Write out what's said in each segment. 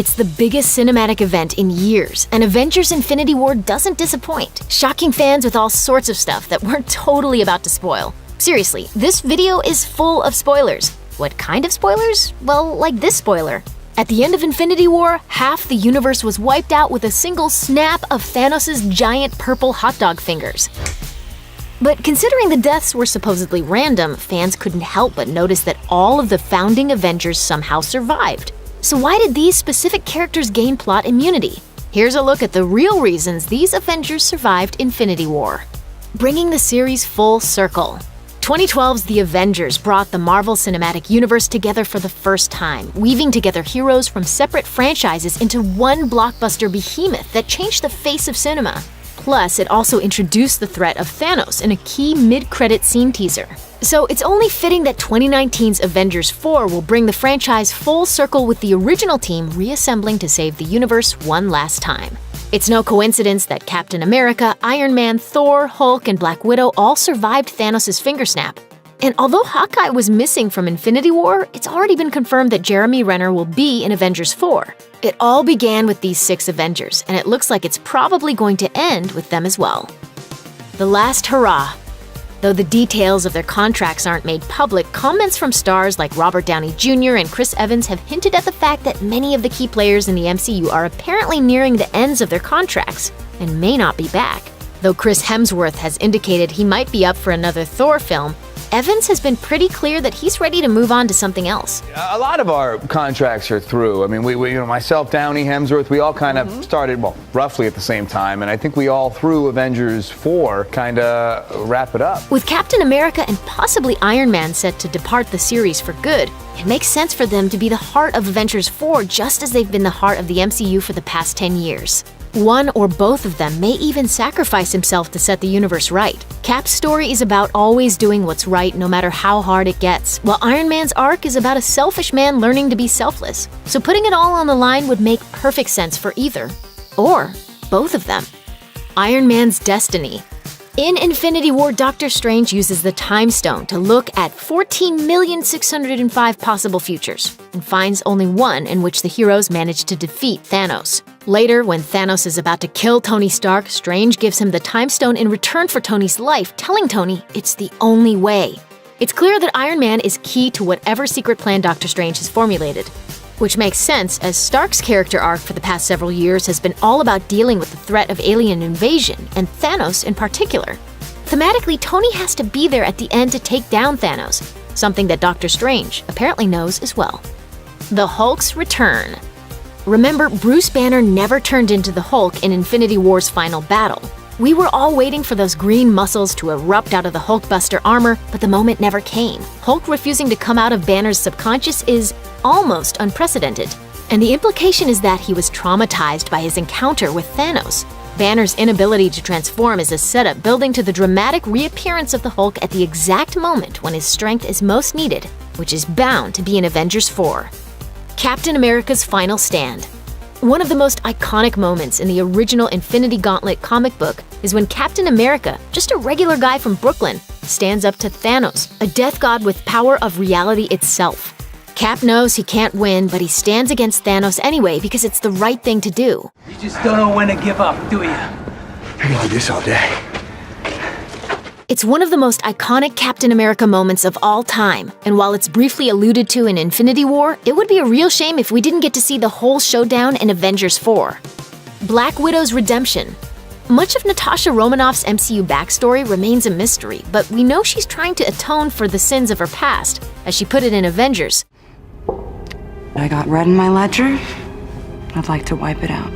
It's the biggest cinematic event in years, and Avengers Infinity War doesn't disappoint, shocking fans with all sorts of stuff that we're totally about to spoil. Seriously, this video is full of spoilers. What kind of spoilers? Well, like this spoiler. At the end of Infinity War, half the universe was wiped out with a single snap of Thanos' giant purple hot dog fingers. But considering the deaths were supposedly random, fans couldn't help but notice that all of the founding Avengers somehow survived. So why did these specific characters gain plot immunity? Here's a look at the real reasons these Avengers survived Infinity War. Bringing the series full circle. 2012's The Avengers brought the Marvel Cinematic Universe together for the first time, weaving together heroes from separate franchises into one blockbuster behemoth that changed the face of cinema. Plus, it also introduced the threat of Thanos in a key mid-credit scene teaser. So it's only fitting that 2019's Avengers 4 will bring the franchise full circle with the original team reassembling to save the universe one last time. It's no coincidence that Captain America, Iron Man, Thor, Hulk, and Black Widow all survived Thanos' finger snap. And although Hawkeye was missing from Infinity War, it's already been confirmed that Jeremy Renner will be in Avengers 4. It all began with these 6 Avengers, and it looks like it's probably going to end with them as well. The last hurrah. Though the details of their contracts aren't made public, comments from stars like Robert Downey Jr. and Chris Evans have hinted at the fact that many of the key players in the MCU are apparently nearing the ends of their contracts and may not be back. Though Chris Hemsworth has indicated he might be up for another Thor film, Evans has been pretty clear that he's ready to move on to something else. A lot of our contracts are through. I mean, myself, Downey, Hemsworth, we all kind of started, well, roughly at the same time, and I think we all through Avengers 4 kind of wrap it up. With Captain America and possibly Iron Man set to depart the series for good, it makes sense for them to be the heart of Avengers 4 just as they've been the heart of the MCU for the past 10 years. One or both of them may even sacrifice himself to set the universe right. Cap's story is about always doing what's right no matter how hard it gets, while Iron Man's arc is about a selfish man learning to be selfless. So putting it all on the line would make perfect sense for either. Or both of them. Iron Man's destiny. In Infinity War, Doctor Strange uses the Time Stone to look at 14,605 possible futures, and finds only one in which the heroes manage to defeat Thanos. Later, when Thanos is about to kill Tony Stark, Strange gives him the Time Stone in return for Tony's life, telling Tony it's the only way. It's clear that Iron Man is key to whatever secret plan Doctor Strange has formulated. Which makes sense, as Stark's character arc for the past several years has been all about dealing with the threat of alien invasion, and Thanos in particular. Thematically, Tony has to be there at the end to take down Thanos, something that Doctor Strange apparently knows as well. The Hulk's return. Remember, Bruce Banner never turned into the Hulk in Infinity War's final battle. We were all waiting for those green muscles to erupt out of the Hulkbuster armor, but the moment never came. Hulk refusing to come out of Banner's subconscious is almost unprecedented. And the implication is that he was traumatized by his encounter with Thanos. Banner's inability to transform is a setup building to the dramatic reappearance of the Hulk at the exact moment when his strength is most needed, which is bound to be in Avengers 4. Captain America's final stand. One of the most iconic moments in the original Infinity Gauntlet comic book is when Captain America, just a regular guy from Brooklyn, stands up to Thanos, a death god with power of reality itself. Cap knows he can't win, but he stands against Thanos anyway because it's the right thing to do. You just don't know when to give up, do you? I can do this all day. It's one of the most iconic Captain America moments of all time, and while it's briefly alluded to in Infinity War, it would be a real shame if we didn't get to see the whole showdown in Avengers 4. Black Widow's redemption. Much of Natasha Romanoff's MCU backstory remains a mystery, but we know she's trying to atone for the sins of her past, as she put it in Avengers. I got red in my ledger. I'd like to wipe it out.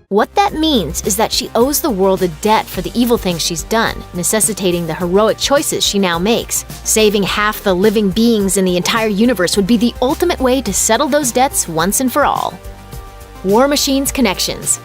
What that means is that she owes the world a debt for the evil things she's done, necessitating the heroic choices she now makes. Saving half the living beings in the entire universe would be the ultimate way to settle those debts once and for all. War Machine's connections.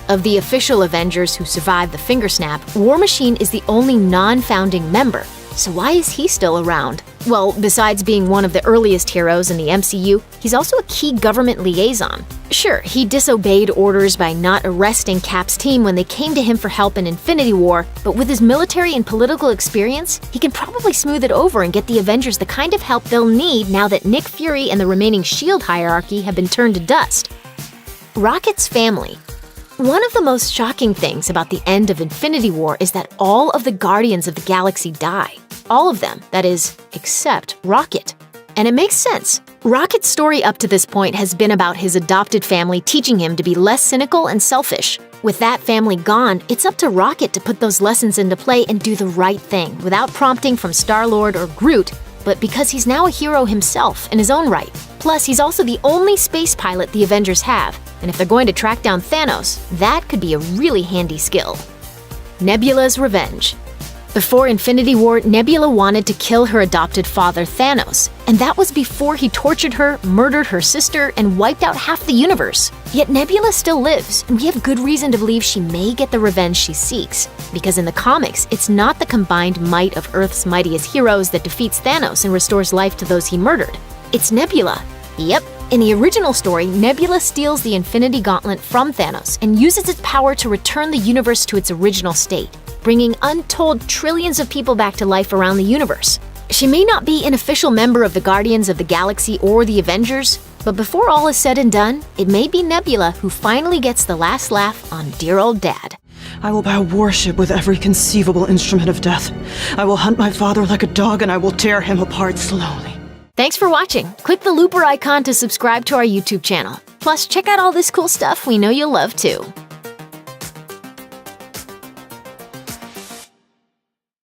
Of the official Avengers who survived the finger snap, War Machine is the only non-founding member, so why is he still around? Well, besides being one of the earliest heroes in the MCU, he's also a key government liaison. Sure, he disobeyed orders by not arresting Cap's team when they came to him for help in Infinity War, but with his military and political experience, he can probably smooth it over and get the Avengers the kind of help they'll need now that Nick Fury and the remaining S.H.I.E.L.D. hierarchy have been turned to dust. Rocket's family. One of the most shocking things about the end of Infinity War is that all of the Guardians of the Galaxy die. All of them, that is, except Rocket. And it makes sense. Rocket's story up to this point has been about his adopted family teaching him to be less cynical and selfish. With that family gone, it's up to Rocket to put those lessons into play and do the right thing without prompting from Star-Lord or Groot, but because he's now a hero himself in his own right. Plus, he's also the only space pilot the Avengers have, and if they're going to track down Thanos, that could be a really handy skill. Nebula's revenge. Before Infinity War, Nebula wanted to kill her adopted father, Thanos, and that was before he tortured her, murdered her sister, and wiped out half the universe. Yet Nebula still lives, and we have good reason to believe she may get the revenge she seeks, because in the comics, it's not the combined might of Earth's mightiest heroes that defeats Thanos and restores life to those he murdered. It's Nebula. Yep. In the original story, Nebula steals the Infinity Gauntlet from Thanos and uses its power to return the universe to its original state, bringing untold trillions of people back to life around the universe. She may not be an official member of the Guardians of the Galaxy or the Avengers, but before all is said and done, it may be Nebula who finally gets the last laugh on dear old Dad. I will bow worship with every conceivable instrument of death. I will hunt my father like a dog and I will tear him apart slowly. Thanks for watching. Click the looper icon to subscribe to our YouTube channel. Plus, check out all this cool stuff we know you'll love too.